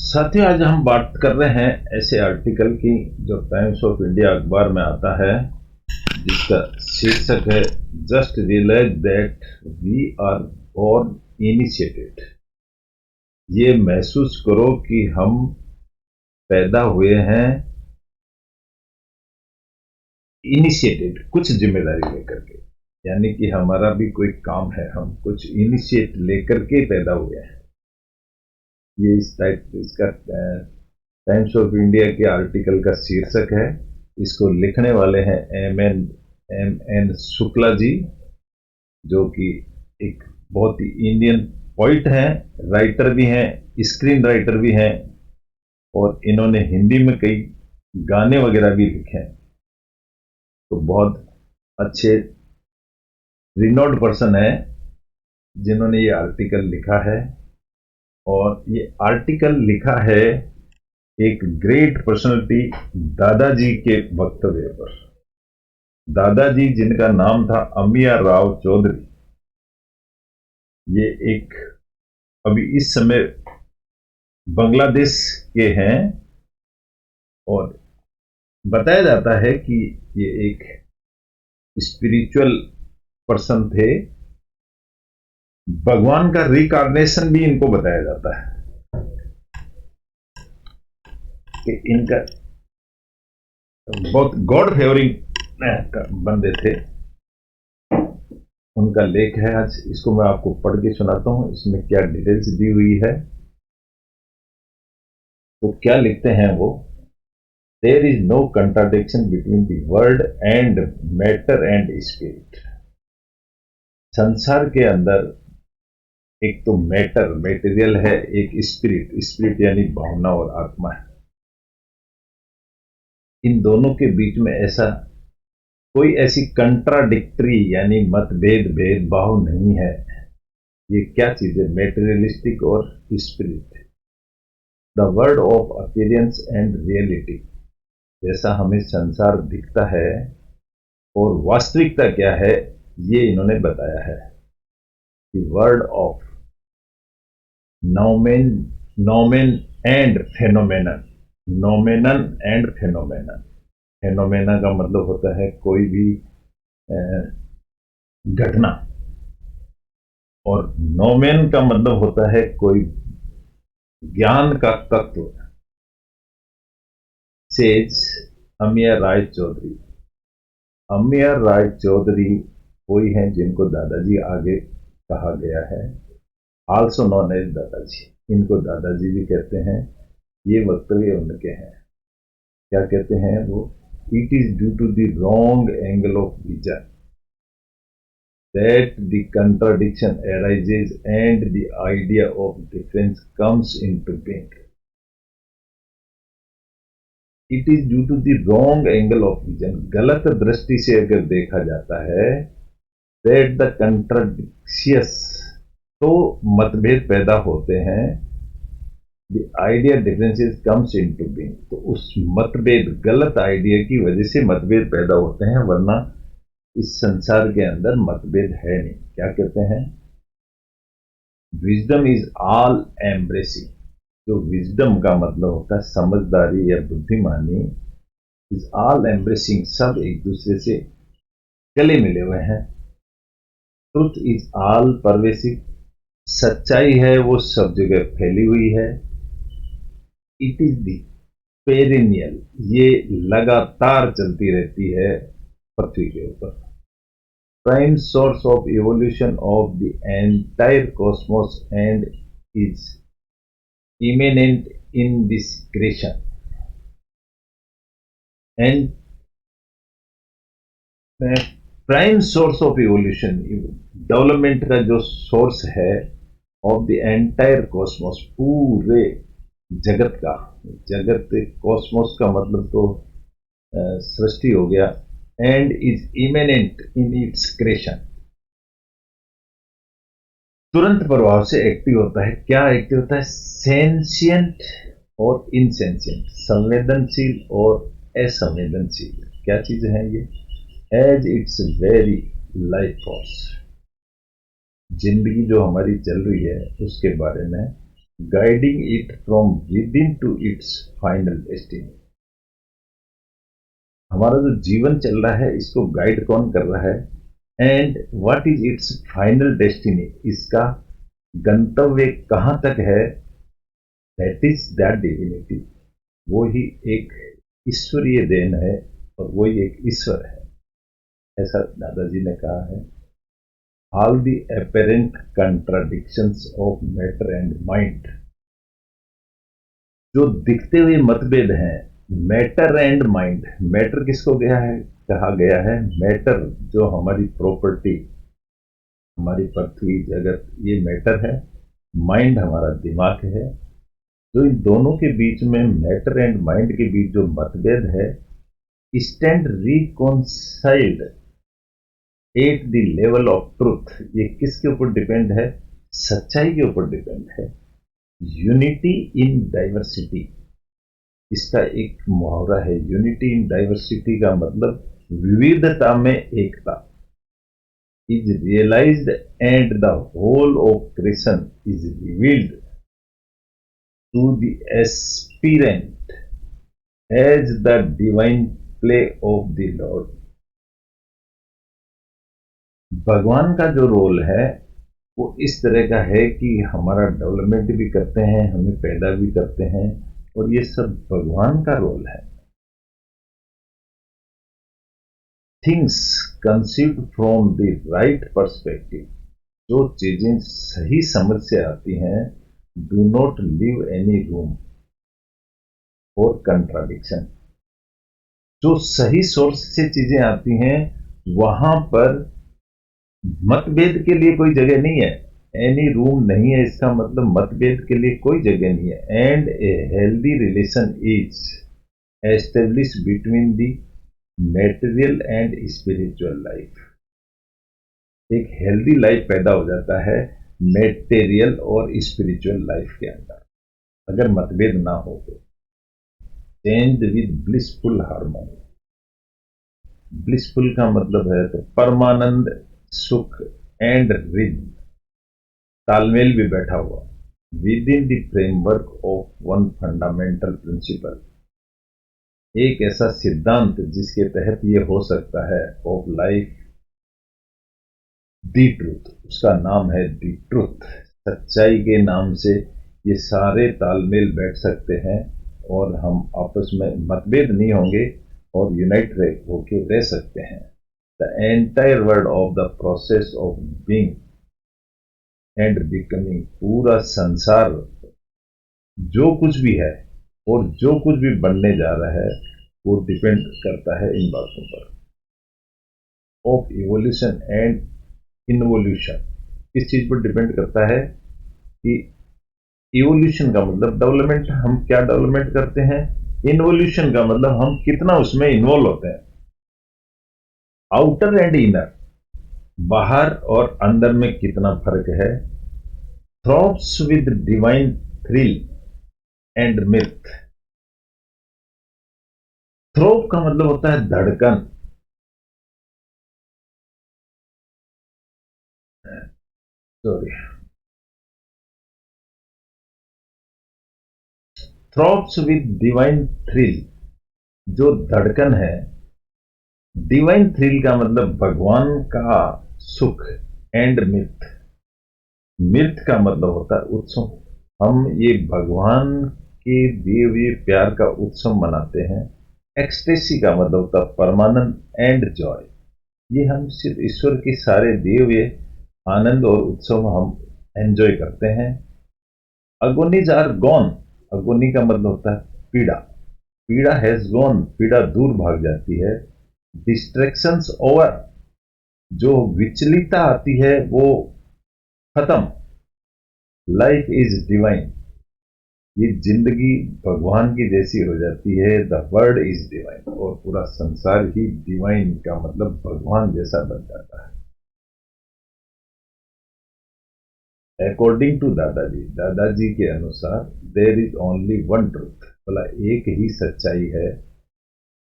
साथियों, आज हम बात कर रहे हैं ऐसे आर्टिकल की जो टाइम्स ऑफ इंडिया अखबार में आता है, जिसका शीर्षक है just realize that we are born initiated. ये महसूस करो कि हम पैदा हुए हैं इनिशिएटेड, कुछ जिम्मेदारी लेकर के। यानी कि हमारा भी कोई काम है, हम कुछ इनिशिएट लेकर के पैदा हुए हैं। ये इस टाइप इसका टाइम्स ऑफ इंडिया के आर्टिकल का शीर्षक है। इसको लिखने वाले हैं एम एन शुक्ला जी, जो कि एक बहुत ही इंडियन पोइट हैं, राइटर भी हैं, स्क्रीन राइटर भी हैं, और इन्होंने हिंदी में कई गाने वगैरह भी लिखे हैं। तो बहुत अच्छे रिनोड पर्सन है जिन्होंने ये आर्टिकल लिखा है। और ये आर्टिकल लिखा है एक ग्रेट पर्सनालिटी दादाजी के वक्तव्य पर। दादाजी, जिनका नाम था अमिया राव चौधरी, ये एक अभी इस समय बांग्लादेश के हैं, और बताया जाता है कि ये एक स्पिरिचुअल पर्सन थे। भगवान का रिकार्नेशन भी इनको बताया जाता है कि इनका बहुत गॉड फेवरिंग बंदे थे। उनका लेख है, आज इसको मैं आपको पढ़ के सुनाता हूं, इसमें क्या डिटेल्स दी हुई है। तो क्या लिखते हैं वो? There is no contradiction between the world and matter and spirit. संसार के अंदर एक तो मैटर, मेटेरियल है, एक स्पिरिट, स्पिरिट यानी भावना और आत्मा है। इन दोनों के बीच में ऐसा कोई ऐसी कंट्राडिक्टरी यानी मतभेद, भेदभाव नहीं है। ये क्या चीज है? मेटेरियलिस्टिक और spirit, the world of appearance and reality. जैसा हमें संसार दिखता है और वास्तविकता क्या है, ये इन्होंने बताया है। The world of noumen noumen and phenomenon. Noumenon and phenomenon. Phenomena का मतलब होता है कोई भी घटना, और नोमेन का मतलब होता है कोई ज्ञान का तत्व। सेज अमिया राय चौधरी। अमिया राय चौधरी कोई हैं जिनको दादाजी आगे कहा गया है, आल्सो नॉन एज दादाजी। इनको दादाजी भी कहते हैं। ये वक्तव्य उनके हैं। क्या कहते हैं वो? It is due to the wrong angle of vision that the contradiction arises and the idea of difference comes into being. It is due to the wrong angle of vision. गलत दृष्टि से अगर देखा जाता है, that the contradictions, तो मतभेद पैदा होते हैं। The idea differences comes into being, तो उस मतभेद, गलत आइडिया की वजह से मतभेद पैदा होते हैं, वरना इस संसार के अंदर मतभेद है नहीं। क्या कहते हैं? Wisdom is all embracing. जो विजडम का मतलब होता है समझदारी या बुद्धिमानी, इज ऑल एम्ब्रेसिंग, सब एक दूसरे से गले मिले हुए हैं। ट्रुथ इज ऑल परवेसिव, सच्चाई है वो सब जगह फैली हुई है। इट इज दी पेरिनियल, ये लगातार चलती रहती है पृथ्वी के ऊपर। Prime source of evolution of the entire cosmos and is immanent in this creation. And prime source of evolution, development का जो सोर्स है, ऑफ द एंटायर कॉस्मोस, पूरे जगत का। जगत, कॉस्मोस का मतलब तो सृष्टि हो गया। And is immanent in its creation, तुरंत प्रभाव से एक्टिव होता है। क्या एक्टिव होता है? सेंशियंट और इनसेंशियंट, संवेदनशील और असंवेदनशील। क्या चीज है ये? As its very life force, जिंदगी जो हमारी चल रही है उसके बारे में guiding it from within to its final destiny. हमारा जो जीवन चल रहा है इसको गाइड कौन कर रहा है, and what is it's final destiny, इसका गंतव्य कहाँ तक है, दैट इज दैट डिविनिटी। वो ही एक ईश्वरीय देन है और वो ही एक ईश्वर है, ऐसा दादाजी ने कहा है। All the apparent contradictions of matter and mind, जो दिखते हुए मतभेद हैं मैटर एंड माइंड। मैटर किसको गया है, कहा गया है मैटर जो हमारी प्रॉपर्टी, हमारी पृथ्वी जगत, ये मैटर है। माइंड हमारा दिमाग है। जो इन दोनों के बीच में, मैटर एंड माइंड के बीच जो मतभेद है, stand reconciled at the level of truth. ये किसके ऊपर डिपेंड है, सच्चाई के ऊपर डिपेंड है। यूनिटी इन डाइवर्सिटी, इसका एक मुहावरा है, यूनिटी इन डाइवर्सिटी का मतलब विविधता में एकता। Is realised and the whole of creation is revealed to the aspirant as the divine play of the Lord. भगवान का जो रोल है वो इस तरह का है कि हमारा डेवलपमेंट भी करते हैं, हमें पैदा भी करते हैं, और ये सब भगवान का रोल है। Things conceived from the right perspective, जो चीजें सही समझ से आती हैं, do not leave any room for contradiction. जो सही सोर्स से चीजें आती हैं वहां पर मतभेद के लिए कोई जगह नहीं है। एनी रूम नहीं है, इसका मतलब मतभेद के लिए कोई जगह नहीं है। And a healthy relation is establish between the material and spiritual life. एक हेल्दी लाइफ पैदा हो जाता है मेटेरियल और स्पिरिचुअल लाइफ के अंदर, अगर मतभेद ना हो तो। Change with blissful harmony, blissful का मतलब है तो परमानंद, सुख एंड रिद, तालमेल भी बैठा हुआ, with in the framework of one fundamental principle, एक ऐसा सिद्धांत जिसके तहत ये हो सकता है, ऑफ लाइफ दी ट्रूथ, उसका नाम है दी ट्रूथ। सच्चाई के नाम से ये सारे तालमेल बैठ सकते हैं और हम आपस में मतभेद नहीं होंगे और यूनाइट होके रह सकते हैं। The entire word of the process of being and becoming, पूरा संसार जो कुछ भी है और जो कुछ भी बनने जा रहा है वो डिपेंड करता है इन बातों पर। ऑफ इवोल्यूशन एंड इनवोल्यूशन, इस चीज पर डिपेंड करता है कि इवोल्यूशन का मतलब डेवलपमेंट, हम क्या डेवलपमेंट करते हैं। इनवोल्यूशन का मतलब हम कितना उसमें इन्वॉल्व होते हैं। आउटर एंड इनर, बाहर और अंदर में कितना फर्क है। Throbs with divine thrill and myth, throb का मतलब होता है धड़कन, sorry, throbs with divine thrill, जो धड़कन है। डिवाइन थ्रिल का मतलब भगवान का सुख, एंड मिथ, मिथ का मतलब होता है उत्सव। हम ये भगवान के दिए हुए प्यार का उत्सव मनाते हैं। एक्सटेसी का मतलब होता है परमानंद एंड जॉय, ये हम सिर्फ ईश्वर के सारे दिए हुए आनंद और उत्सव हम एंजॉय करते हैं। अगोनीज आर गॉन, अगोनी का मतलब होता है पीड़ा, पीड़ा हैज गॉन, पीड़ा दूर भाग जाती है। डिस्ट्रैक्शंस ओवर, जो विचलितता आती है वो खत्म। लाइफ इज डिवाइन, ये जिंदगी भगवान की जैसी हो जाती है। द वर्ड इज डिवाइन, और पूरा संसार ही डिवाइन का मतलब भगवान जैसा बन जाता है। अकॉर्डिंग टू दादाजी, दादाजी के अनुसार there is only one truth, बोला एक ही सच्चाई है।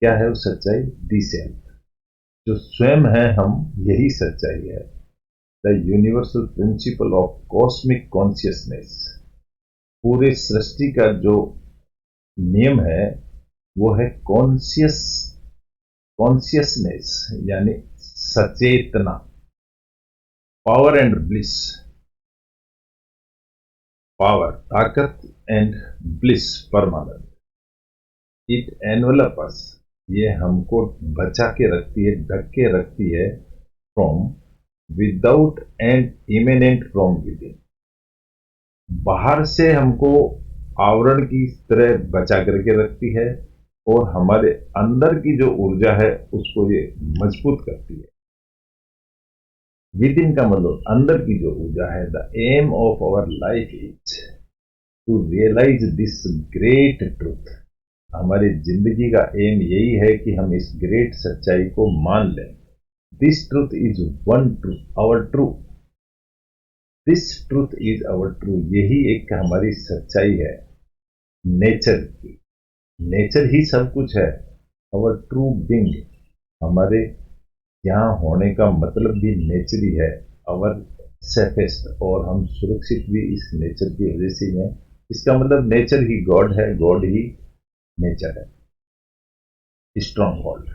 क्या है वो सच्चाई, दी सेल्फ, जो स्वयं है हम, यही सच्चाई है। The universal principle of cosmic consciousness, पूरे सृष्टि का जो नियम है वो है कॉन्शियसनेस, यानी सचेतना, पावर एंड ब्लिस, पावर ताकत and bliss permanent, it envelop us, ये हमको बचा के रखती है, ढक के रखती है, from without and immanent from within, बाहर से हमको आवरण की तरह बचा करके रखती है और हमारे अंदर की जो ऊर्जा है उसको ये मजबूत करती है। विद इन का मतलब अंदर की जो ऊर्जा है। The aim of our life is to realise this great truth, हमारी जिंदगी का एम यही है कि हम इस ग्रेट सच्चाई को मान लें। This truth is one truth, our true, this truth is our true, यही एक हमारी सच्चाई है नेचर की। नेचर ही सब कुछ है, आवर ट्रू बीइंग, हमारे यहाँ होने का मतलब भी नेचर ही है, आवर सेफेस्ट, और हम सुरक्षित भी इस नेचर की वजह से हैं। इसका मतलब नेचर ही गॉड है, गॉड ही नेचर है, strong hold.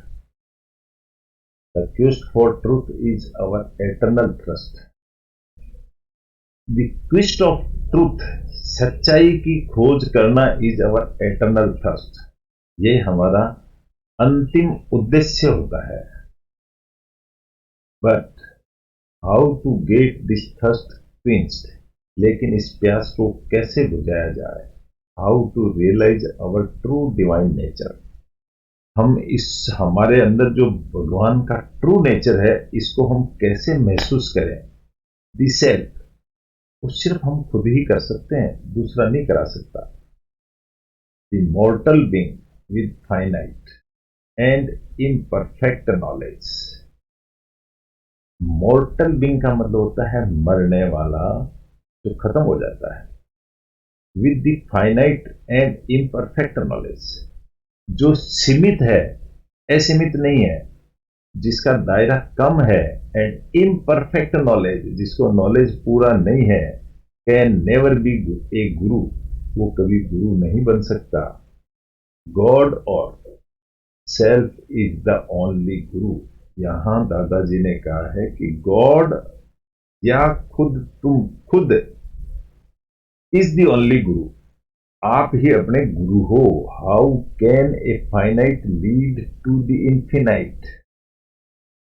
The quest for truth is our eternal thrust, the quest of truth, सच्चाई की खोज करना, इज आवर एटर्नल थर्स्ट, ये हमारा अंतिम उद्देश्य होता है। But how to get this thirst quenched, लेकिन इस प्यास को कैसे बुझाया जाए। How to realise our true divine nature, हम इस हमारे अंदर जो भगवान का ट्रू नेचर है इसको हम कैसे महसूस करें। द सेल्फ, वो सिर्फ हम खुद ही कर सकते हैं, दूसरा नहीं करा सकता। The मॉर्टल being with finite and imperfect knowledge, मॉर्टल being का मतलब होता है मरने वाला, जो खत्म हो जाता है। With the finite and imperfect knowledge, जो सीमित है, असीमित नहीं है, जिसका दायरा कम है, एंड इम्परफेक्ट नॉलेज, जिसको नॉलेज पूरा नहीं है, कैन नेवर बी ए गुरु, वो कभी गुरु नहीं बन सकता। गॉड और सेल्फ इज द ओनली गुरु, यहां दादाजी ने कहा है कि गॉड या तुम खुद इज द ओनली गुरु, आप ही अपने गुरु हो। How can a finite lead to the infinite,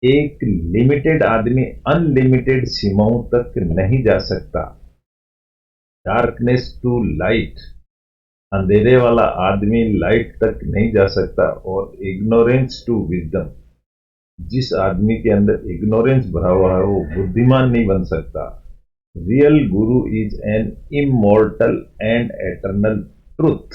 एक लिमिटेड आदमी अनलिमिटेड सीमाओं तक नहीं जा सकता। डार्कनेस टू लाइट, अंधेरे वाला आदमी लाइट तक नहीं जा सकता। और इग्नोरेंस टू विजडम, जिस आदमी के अंदर इग्नोरेंस भरा हुआ है वो बुद्धिमान नहीं बन सकता। Real Guru is an immortal and eternal truth,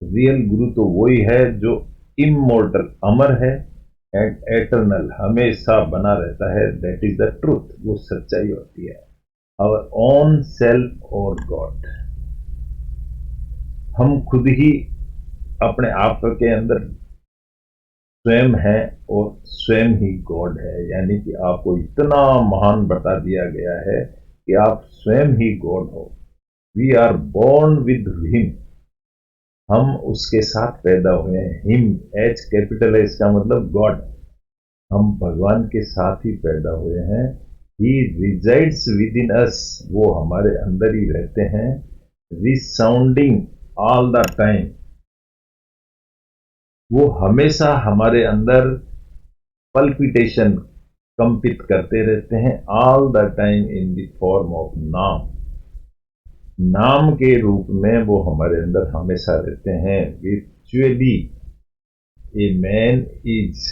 real गुरु तो वही है जो इमॉर्टल, अमर है, एंड एटर्नल, हमेशा बना रहता है। दैट इज द ट्रूथ, वो सच्चाई होती है। आवर ओन सेल्फ और गॉड, हम खुद ही अपने आप के अंदर स्वयं है और स्वयं ही गॉड है, यानी कि आपको इतना महान बता दिया गया है कि आप स्वयं ही गॉड हो। We are born with him, हम उसके साथ पैदा हुए हैं। हिम, एच कैपिटल है, इसका मतलब गॉड, हम भगवान के साथ ही पैदा हुए हैं। ही रिजाइड्स विद इन अस, वो हमारे अंदर ही रहते हैं। रिसाउंडिंग ऑल द टाइम, वो हमेशा हमारे अंदर पल्पिटेशन, कंपित करते रहते हैं। All the time in the form of नाम, नाम के रूप में वो हमारे अंदर हमेशा रहते हैं। विचुअली ए मैन इज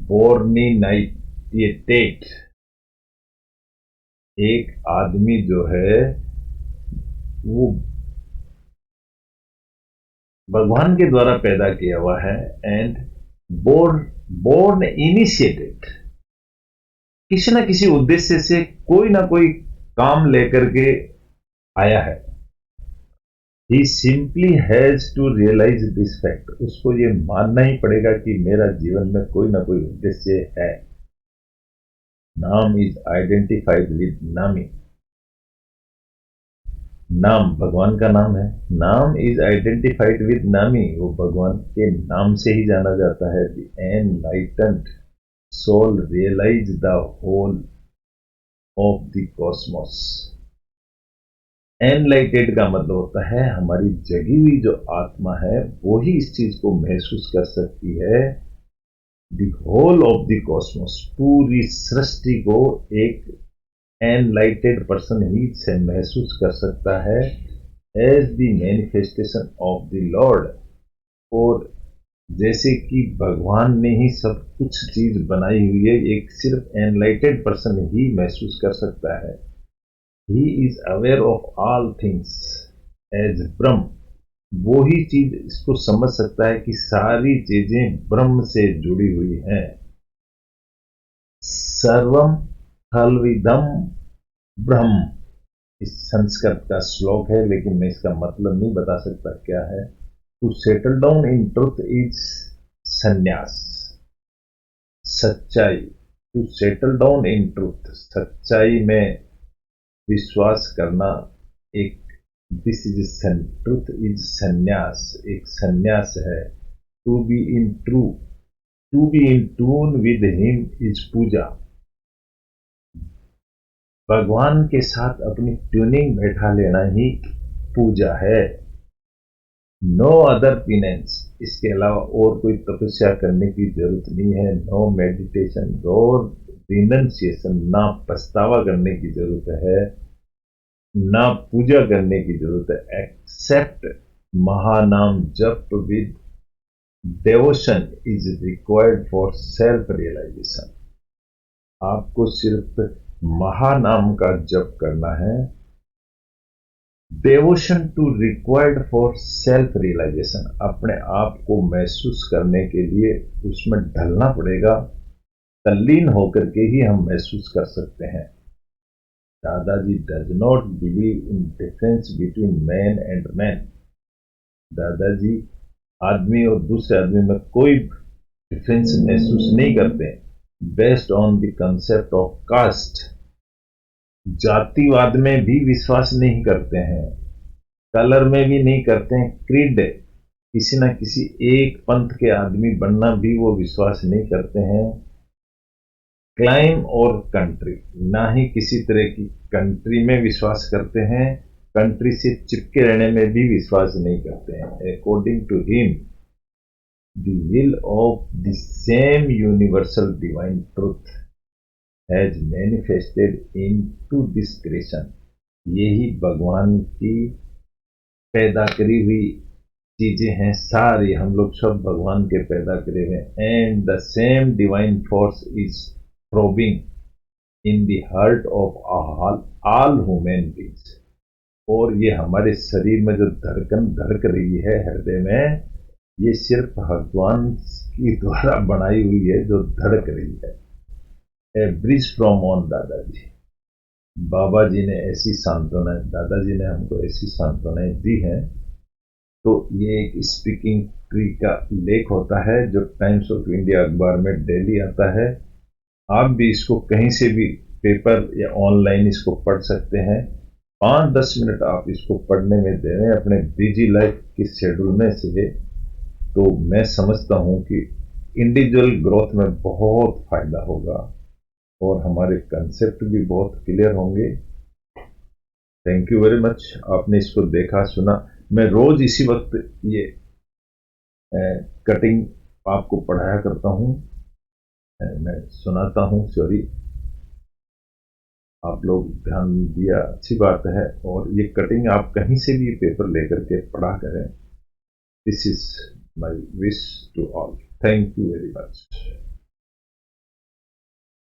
बोर्निनाइटेड, एक आदमी जो है वो भगवान के द्वारा पैदा किया हुआ है। एंड बोर्न इनिशिएटेड, किसी ना किसी उद्देश्य से कोई ना कोई काम लेकर के आया है। He simply has to realise this fact, उसको ये मानना ही पड़ेगा कि मेरा जीवन में कोई ना कोई उद्देश्य है। नाम इज आइडेंटिफाइड विद नामी, नाम भगवान का नाम है, नाम इज आइडेंटिफाइड विद नामी, वो भगवान के नाम से ही जाना जाता है। The enlightened soul realize the whole of the cosmos. Enlightened का मतलब होता है हमारी जगी हुई जो आत्मा है वो ही इस चीज को महसूस कर सकती है। The whole of the cosmos, पूरी सृष्टि को एक एनलाइटेड पर्सन ही से महसूस कर सकता है as the manifestation of the lord. और जैसे कि भगवान ने ही सब कुछ चीज बनाई हुई है, एक सिर्फ एनलाइटेड पर्सन ही महसूस कर सकता है। He is aware of all things as Brahm, वो ही चीज इसको समझ सकता है कि सारी चीजें ब्रह्म से जुड़ी हुई हैं। सर्वम खल्विदम ब्रह्म, इस संस्कृत का श्लोक है लेकिन मैं इसका मतलब नहीं बता सकता क्या है। To settle down in truth is sannyas, सच्चाई। To settle down in truth, सच्चाई में विश्वास करना एक, दिस इज ट्रुथ इज संन्यास, एक संन्यास है। To be in true, to be in tune with him is puja. भगवान के साथ अपनी ट्यूनिंग बैठा लेना ही पूजा है। नो अदर पिनेंस, इसके अलावा और कोई तपस्या करने की जरूरत नहीं है। नो मेडिटेशन और रिनंसिएशन, ना पछतावा करने की जरूरत है, ना पूजा करने की जरूरत है। Except Mahanam jap with devotion is required for self realisation. आपको सिर्फ महानाम का जप करना है। Devotion to required for self realisation, अपने आप को महसूस करने के लिए उसमें ढलना पड़ेगा। तल्लीन होकर के ही हम महसूस कर सकते हैं। दादाजी does not believe in difference between man and man. दादाजी आदमी और दूसरे आदमी में कोई डिफरेंस महसूस नहीं करते। Based on the concept of caste, जातिवाद में भी विश्वास नहीं करते हैं, कलर में भी नहीं करते हैं, क्रीड, किसी ना किसी एक पंथ के आदमी बनना भी वो विश्वास नहीं करते हैं। क्लाइम और कंट्री, ना ही किसी तरह की कंट्री में विश्वास करते हैं, कंट्री से चिपके रहने में भी विश्वास नहीं करते हैं। According to him the will of the same universal divine truth has manifested into this creation, यही भगवान की पैदा करी हुई चीजें हैं सारी, हम लोग सब भगवान के पैदा करे हुए। And the same divine force is throbbing in the heart of all human beings. और ये हमारे शरीर में जो धड़कन धड़क रही है हृदय में, ये सिर्फ भगवान की द्वारा बनाई हुई है जो धड़क रही है। ए ब्रिज फ्रॉम ऑन दादाजी, बाबा जी ने ऐसी सांत्वना, दादाजी ने हमको ऐसी सांत्वनाएं दी हैं। तो ये एक स्पीकिंग ट्री का लेख होता है जो टाइम्स ऑफ इंडिया अखबार में डेली आता है। आप भी इसको कहीं से भी पेपर या ऑनलाइन इसको पढ़ सकते हैं। 5-10 मिनट आप इसको पढ़ने में दे रहे हैं अपने बिजी लाइफ के शेड्यूल में से, तो मैं समझता हूँ कि इंडिविजुअल ग्रोथ में बहुत फायदा होगा और हमारे कंसेप्ट भी बहुत क्लियर होंगे। थैंक यू वेरी मच, आपने इसको देखा सुना। मैं रोज इसी वक्त ये कटिंग आपको पढ़ाया करता हूँ, मैं सुनाता हूँ। सॉरी, आप लोग ध्यान दिया, अच्छी बात है। और ये कटिंग आप कहीं से भी पेपर लेकर के पढ़ा करें। This is my wish to all. Thank you very much.